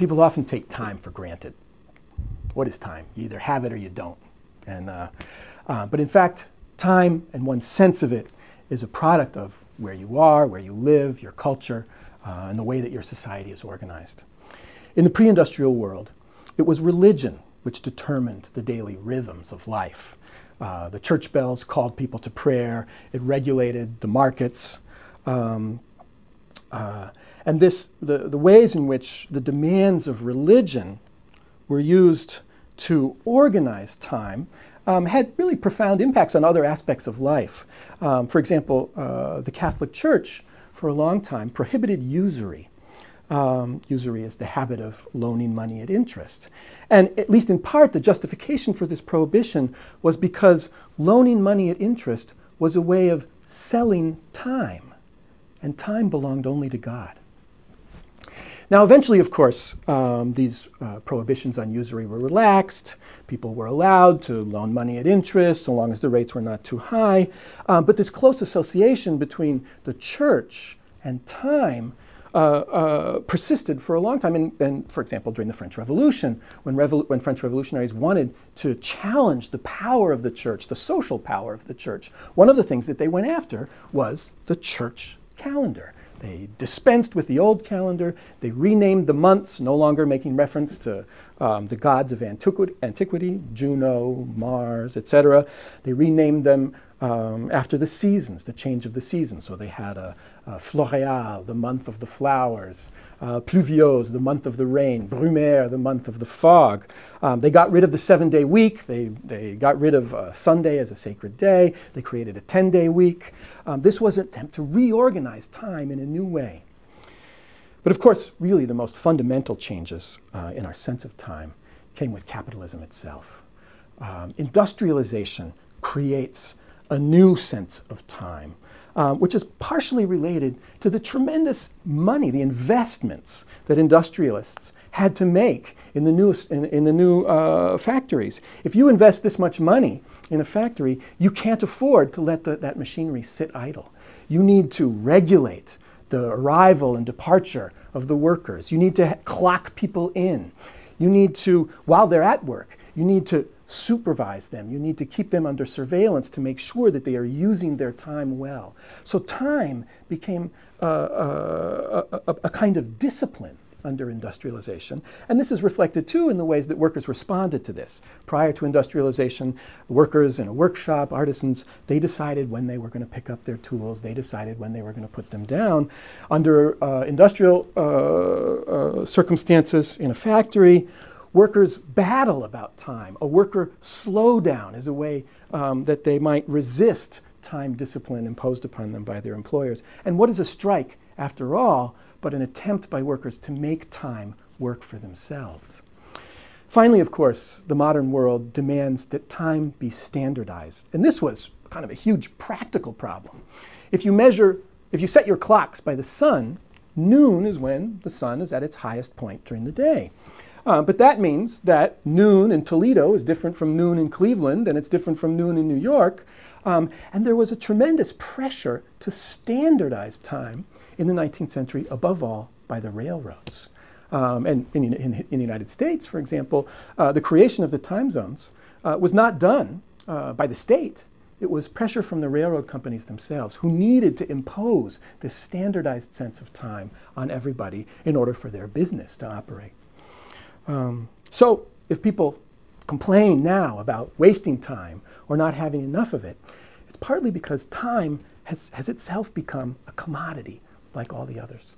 People often take time for granted. What is time? You either have it or you don't. But in fact, time and one's sense of it is a product of where you are, where you live, your culture, and the way that your society is organized. In the pre-industrial world, it was religion which determined the daily rhythms of life. The church bells called people to prayer. It regulated the markets. And the ways in which the demands of religion were used to organize time had really profound impacts on other aspects of life. For example, the Catholic Church, for a long time, prohibited usury. Usury is the habit of loaning money at interest. And at least in part, the justification for this prohibition was because loaning money at interest was a way of selling time, and time belonged only to God. Now, eventually, of course, these prohibitions on usury were relaxed. People were allowed to loan money at interest, so long as the rates were not too high. But this close association between the church and time persisted for a long time. And for example, during the French Revolution, when French revolutionaries wanted to challenge the power of the church, the social power of the church, one of the things that they went after was the church calendar. They dispensed with the old calendar. They renamed the months, no longer making reference to the gods of antiquity, Juno, Mars, etc. They renamed them after the seasons, the change of the seasons. So they had a Floréal, the month of the flowers, Pluviose, the month of the rain, Brumaire, the month of the fog. They got rid of the 7-day week. They got rid of Sunday as a sacred day. They created a 10-day week. This was an attempt to reorganize time in a new way. But of course, really the most fundamental changes in our sense of time came with capitalism itself. Industrialization creates a new sense of time, which is partially related to the tremendous money, the investments that industrialists had to make in the new factories. If you invest this much money in a factory, you can't afford to let that machinery sit idle. You need to regulate the arrival and departure of the workers. You need to clock people in. You need to, while they're at work, you need to supervise them. You need to keep them under surveillance to make sure that they are using their time well. So time became a kind of discipline under industrialization. And this is reflected too in the ways that workers responded to this. Prior to industrialization, workers in a workshop, artisans, they decided when they were going to pick up their tools. They decided when they were going to put them down. Under industrial circumstances in a factory, workers battle about time. A worker slowdown is a way that they might resist time discipline imposed upon them by their employers. And what is a strike, after all, but an attempt by workers to make time work for themselves? Finally, of course, the modern world demands that time be standardized. And this was kind of a huge practical problem. If you set your clocks by the sun, noon is when the sun is at its highest point during the day. But that means that noon in Toledo is different from noon in Cleveland, and it's different from noon in New York. And there was a tremendous pressure to standardize time in the 19th century, above all, by the railroads. And in the United States, for example, the creation of the time zones was not done by the state. It was pressure from the railroad companies themselves, who needed to impose this standardized sense of time on everybody in order for their business to operate. So if people complain now about wasting time or not having enough of it, it's partly because time has itself become a commodity like all the others.